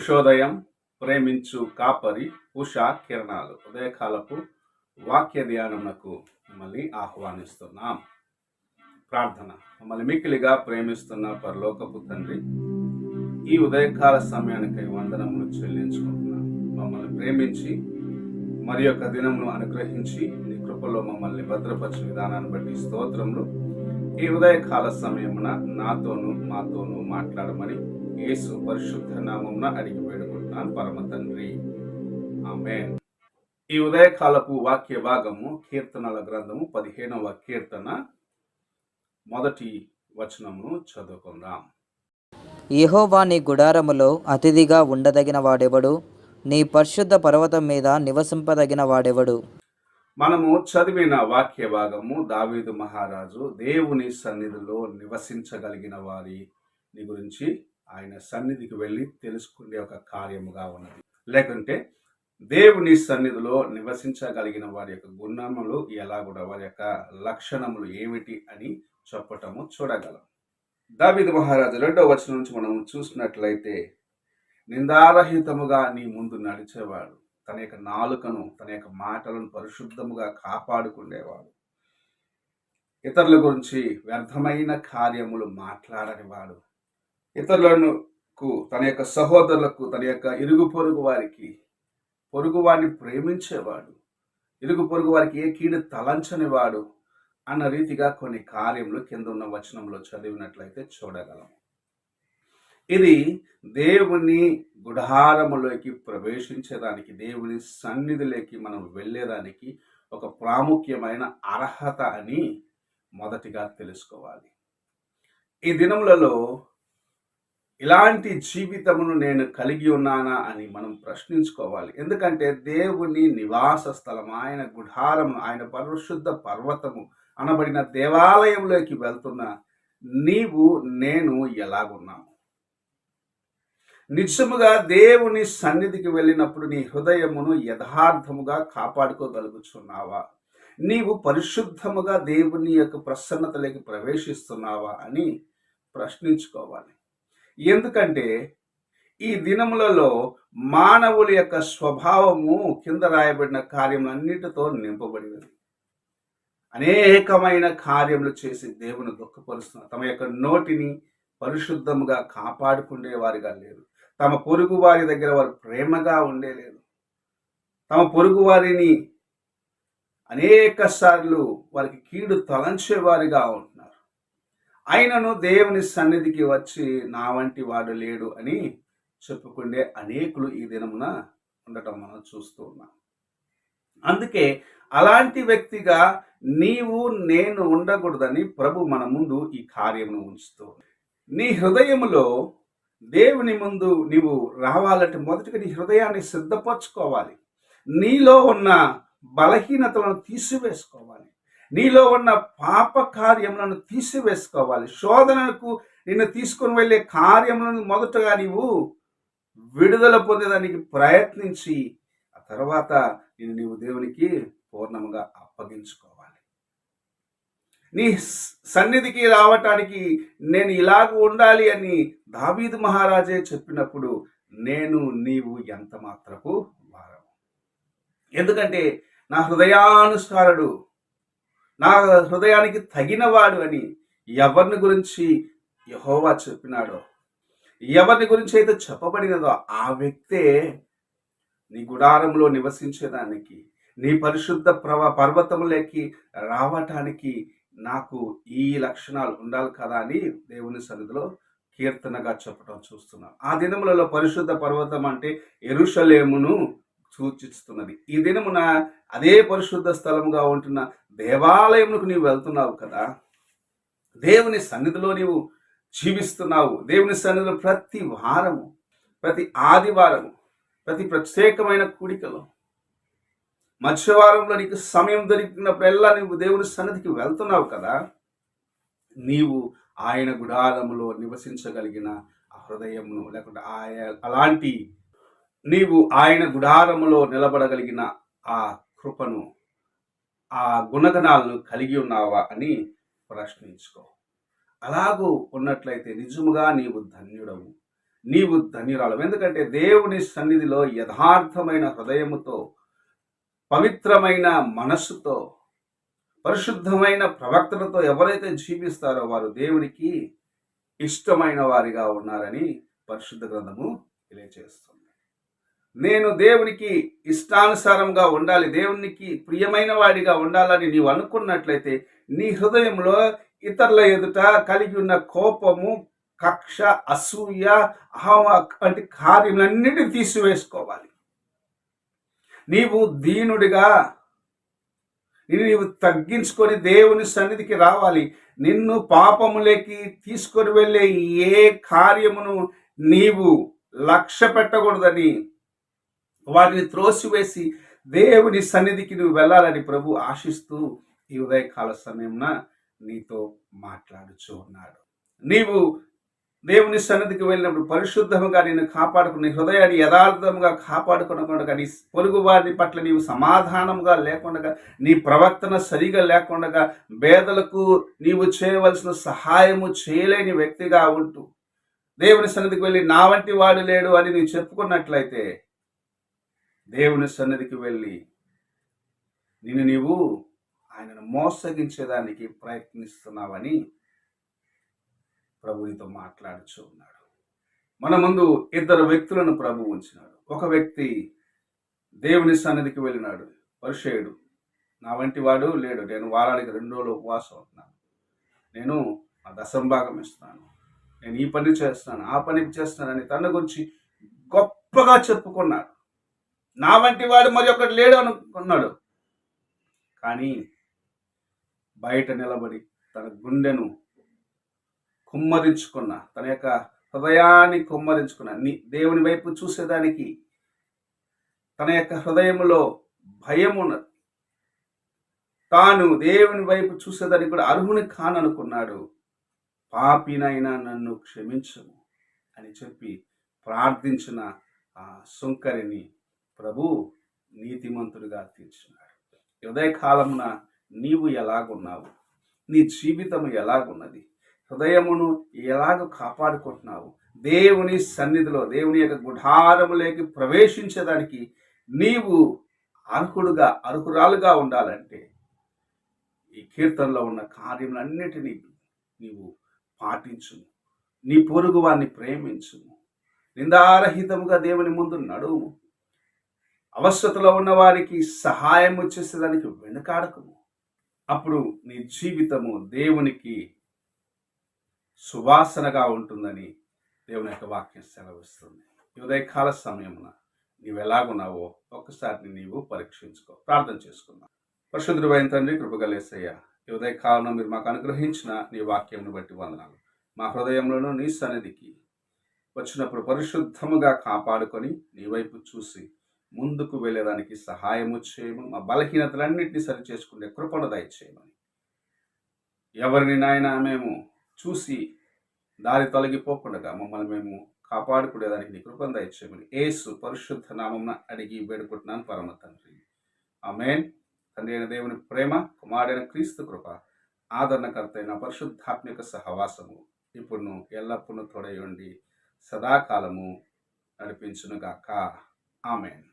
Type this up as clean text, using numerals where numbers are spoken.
ఉషోదయం ప్రేమించు కాపరి ఉషా కిరణాలు ఉదయకాలపు వాక్య ధ్యానమునకు మిమ్మల్ని ఆహ్వానిస్తున్నాం. ప్రార్థన. మమ్మల్ని మిక్కిలిగా ప్రేమిస్తున్న పరలోకపు తండ్రి, ఈ ఉదయకాల సమయానికై వందనములు చెల్లించుకుంటున్నాం. మమ్మల్ని ప్రేమించి మరి యొక్క దినమును అనుగ్రహించి నీ కృపలో మమ్మల్ని భద్రపరిచిన విధానాన్ని బట్టి స్తోత్రములు. ఈ ఉదయకాల సమయమున నాతోనూ మాతోనూ మాట్లాడమని యేసు పరిశుద్ధ నామమున అడిగి వేడుకుంటున్నాను పరమ తండ్రి, ఆమేన్. ఈ ఉదయకాలపు వాక్య భాగము కీర్తనల గ్రంథము 15వ కీర్తన మొదటి వచనమును చదువుకుందాం. యెహోవా నీ గుడారములో అతిథిగా ఉండదగిన వాడెవడు? నీ పరిశుద్ధ పర్వతం మీద నివసింపదగిన వాడెవడు? మనము చదివిన వాక్య భాగము దావీదు మహారాజు దేవుని సన్నిధిలో నివసించగలిగిన వారిని గురించి ఆయన సన్నిధికి వెళ్ళి తెలుసుకునే ఒక కార్యముగా ఉన్నది. లేకుంటే దేవుని సన్నిధిలో నివసించగలిగిన వారి యొక్క గుణములు ఎలా కూడా వారి యొక్క లక్షణములు ఏమిటి అని చెప్పటము చూడగలం. దావీదు మహారాజు 2వ వచనం నుంచి మనం చూసినట్లయితే, నిందారహితముగా నీ ముందు నడిచేవాడు, తన యొక్క నాలుకను తన యొక్క మాటలను పరిశుద్ధముగా కాపాడుకునేవాడు, ఇతరుల గురించి వ్యర్థమైన కార్యములు మాట్లాడని వాడు, ఇతరులకు తన యొక్క సహోదరులకు తన యొక్క ఇరుగు పొరుగు వారికి పొరుగు వారిని ప్రేమించేవాడు, ఇరుగు పొరుగు వారికి ఏ కీడు తలంచని వాడు అన్న రీతిగా కొన్ని కార్యములు కింద ఉన్న వచనంలో చదివినట్లయితే చూడగలం. ఇది దేవుని గుడారములోకి ప్రవేశించేదానికి, దేవుని సన్నిధిలోకి మనం వెళ్ళేదానికి ఒక ప్రాముఖ్యమైన అర్హత అని మొదటిగా తెలుసుకోవాలి. ఈ దినములలో ఇలాంటి జీవితమును నేను కలిగి ఉన్నానా అని మనం ప్రశ్నించుకోవాలి. ఎందుకంటే దేవుని నివాస స్థలం, ఆయన గుడారము, ఆయన పరిశుద్ధ పర్వతము అనబడిన దేవాలయంలోకి వెళ్తున్న నీవు నేను ఎలాగున్నాము? నిజముగా దేవుని సన్నిధికి వెళ్ళినప్పుడు నీ హృదయమును యథార్థముగా కాపాడుకోగలుగుతున్నావా? నీవు పరిశుద్ధముగా దేవుని యొక్క ప్రసన్నతలోకి ప్రవేశిస్తున్నావా అని ప్రశ్నించుకోవాలి. ఎందుకంటే ఈ దినములలో మానవుల యొక్క స్వభావము కింద రాయబడిన కార్యములన్నిటితో నింపబడినది. అనేకమైన కార్యములు చేసి దేవుని దుఃఖపరుస్తున్నారు. తమ యొక్క నోటిని పరిశుద్ధముగా కాపాడుకునే వారిగా లేరు. తమ పొరుగు వారి దగ్గర వారు ప్రేమగా ఉండేలేదు. తమ పొరుగు వారిని అనేక సార్లు వారికి కీడు తలంచేవారిగా ఉంటున్నారు. అయినను దేవుని సన్నిధికి వచ్చి నా వంటి వాడు లేడు అని చెప్పుకునే అనేకులు ఈ దినమున ఉండటం మనం చూస్తూ ఉన్నాం. అందుకే అలాంటి వ్యక్తిగా నీవు నేను ఉండకూడదని ప్రభు మన ముందు ఈ కార్యమును ఉంచుతూ, నీ హృదయములో దేవుని ముందు నీవు రావాలంటే మొదటిగా నీ హృదయాన్ని సిద్ధపరచుకోవాలి. నీలో ఉన్న బలహీనతలను తీసివేసుకోవాలి. నీలో ఉన్న పాప కార్యములను తీసివేసుకోవాలి. శోధనకు నిన్ను తీసుకుని వెళ్ళే కార్యములను మొదటగా నీవు విడుదల పొందేదానికి ప్రయత్నించి ఆ తర్వాత నీవు దేవునికి పూర్ణముగా అప్పగించుకోవాలి. నీ సన్నిధికి రావటానికి నేను ఇలాగ ఉండాలి అని దావీదు మహారాజే చెప్పినప్పుడు నేను నీవు ఎంత మాత్రపు వారము. ఎందుకంటే నా హృదయానుసారుడు, నా హృదయానికి తగినవాడు అని ఎవరిని గురించి యెహోవా చెప్పినాడో, ఎవరిని గురించి అయితే చెప్పబడినదో ఆ వ్యక్తే నీ గుడారంలో నివసించేదానికి, నీ పరిశుద్ధ పర్వతములోకి రావటానికి నాకు ఈ లక్షణాలు ఉండాలి కదా అని దేవుని సన్నిధిలో కీర్తనగా చెప్పడం చూస్తున్నాం. ఆ దినములలో పరిశుద్ధ పర్వతం అంటే యెరూషలేమును సూచిస్తున్నది. ఈ దినమున అదే పరిశుద్ధ స్థలముగా ఉంటున్న దేవాలయమునకు నీవు వెళ్తున్నావు కదా. దేవుని సన్నిధిలో నీవు జీవిస్తున్నావు. దేవుని సన్నిధిలో ప్రతి వారము, ప్రతి ఆదివారము, ప్రతి ప్రత్యేకమైన కూడికలో, మధ్యవారంలో నీకు సమయం దొరికినప్పుడల్లా నీవు దేవుని సన్నిధికి వెళ్తున్నావు కదా. నీవు ఆయన గుడారములో నివసించగలిగిన ఆ హృదయమును, లేకుంటే అలాంటి నీవు ఆయన గుడారములో నిలబడగలిగిన ఆ కృపను, ఆ గుణగణాలను కలిగి ఉన్నావా అని ప్రశ్నించుకో. అలాగూ ఉన్నట్లయితే నిజముగా నీవు ధన్యుడవు. నీవు ధన్యురాలు. ఎందుకంటే దేవుని సన్నిధిలో యథార్థమైన హృదయముతో, పవిత్రమైన మనస్సుతో, పరిశుద్ధమైన ప్రవర్తనతో ఎవరైతే జీవిస్తారో వారు దేవునికి ఇష్టమైన వారిగా ఉన్నారని పరిశుద్ధ గ్రంథము తెలియజేస్తుంది. నేను దేవునికి ఇష్టానుసారంగా ఉండాలి, దేవునికి ప్రియమైన వాడిగా ఉండాలని నీవు అనుకున్నట్లయితే నీ హృదయంలో ఇతరుల ఎదుట కలిగి ఉన్న కోపము, కక్ష, అసూయ, వంటి కార్యములన్నిటిని తీసివేసుకోవాలి. నీవు దీనుడిగా నీవు తగ్గించుకొని దేవుని సన్నిధికి రావాలి. నిన్ను పాపములోకి తీసుకొని వెళ్ళే ఏ కార్యమును నీవు లక్ష్య పెట్టకూడదని, వాటిని త్రోసివేసి దేవుని సన్నిధికి నువ్వు వెళ్ళాలని ప్రభు ఆశిస్తూ ఈ ఉదయకాల సమయంన నీతో మాట్లాడుచూ ఉన్నాడు. నీవు దేవుని సన్నిధికి వెళ్ళినప్పుడు పరిశుద్ధంగా నేను కాపాడుకుని హృదయాన్ని యథార్థంగా కాపాడుకునకుండా, నీ పొరుగు వారి పట్ల నీవు సమాధానంగా లేకుండా, నీ ప్రవర్తన సరిగా లేకుండా, పేదలకు నీవు చేయవలసిన సహాయము చేయలేని వ్యక్తిగా ఉంటూ దేవుని సన్నిధికి వెళ్ళి నా వంటి వాడు లేడు అని నీవు చెప్పుకున్నట్లయితే దేవుని సన్నిధికి వెళ్ళి నీవు ఆయనను మోసగించేదానికి ప్రయత్నిస్తున్నావని ప్రభు నీతో మాట్లాడుచూ ఉన్నాడు. మన ముందు ఇద్దరు వ్యక్తులను ప్రభు ఉంచినాడు. ఒక వ్యక్తి దేవుని సన్నిధికి వెళ్ళినాడు, పరిసయ్యుడు. నా వంటి వాడు లేడు, నేను వారానికి 2 రోజులు ఉపవాసం ఉంటున్నాను, నేను ఆ దశంభాగం ఇస్తున్నాను, నేను ఈ పని చేస్తున్నాను, ఆ పని చేస్తున్నానని తన గురించి గొప్పగా చెప్పుకున్నాడు. నా వంటి వాడు మరి ఒకటి లేడు అనుకున్నాడు. కానీ బయట నిలబడి తన గుండెను కుమ్మరించుకున్న, తన యొక్క హృదయాన్ని కుమ్మరించుకున్న, దేవుని వైపు చూసేదానికి తన యొక్క హృదయంలో భయం ఉన్నది. తాను దేవుని వైపు చూసేదానికి కూడా అర్హుని కాననుకున్నాడు. పాపినైనా నన్ను క్షమించము అని చెప్పి ప్రార్థించిన ఆ సుంకరిని ప్రభు నీతిమంతుడిగా తీర్చినాడు. ఉదయకాలమున నీవు ఎలాగున్నావు? నీ జీవితం ఎలాగున్నది? హృదయమును ఎలాగ కాపాడుకుంటున్నావు? దేవుని సన్నిధిలో, దేవుని యొక్క గుడారములోకి ప్రవేశించేదానికి నీవు అర్హురాలుగా ఉండాలంటే ఈ కీర్తనలో ఉన్న కార్యములన్నిటినీ నీవు పాటించుము. నీ పొరుగు వారిని ప్రేమించుము. నిందారహితముగా దేవుని ముందు నడుము. అవసరతలో ఉన్న వారికి సహాయం చేసేదానికి వెనుకాడకము. అప్పుడు నీ జీవితము దేవునికి సువాసనగా ఉంటుందని దేవుని యొక్క వాక్యం సెలవిస్తుంది. ఈ ఉదయకాల సమయమున నీవు ఎలాగున్నావో ఒక్కసారి నీవు పరీక్షించుకో. ప్రార్థన చేసుకుందాం. పరిశుద్ధుడైన తండ్రి, కృపగల యేసయ్య, ఈ ఉదయకాలంలో మీరు మాకు అనుగ్రహించిన నీ వాక్యంను బట్టి వందనాలు. మా హృదయంలోనూ నీ సన్నిధికి వచ్చినప్పుడు పరిశుద్ధముగా కాపాడుకొని నీ వైపు చూసి ముందుకు వెళ్ళేదానికి సహాయము చేయము. మా బలహీనతలన్నింటినీ సరి చేసుకునే కృపను దయచేయమని, ఎవరిని నాయన మేము చూసి దారి తొలగిపోకుండా మమ్మల్ని మేము కాపాడుకునేదానికి నీ కృపను దయచేయమని యేసు పరిశుద్ధ నామమున అడిగి వేడుకుంటున్నాను పరమ తండ్రి. ఆమేన్. తండ్రి అయిన దేవుని ప్రేమ, కుమారుడైన క్రీస్తు కృప, ఆదరణకర్త అయిన పరిశుద్ధాత్మిక సహవాసము ఇప్పుడు ఎల్లప్పుడూ తోడై ఉండి సదాకాలము నడిపించునుగాక. ఆమేన్.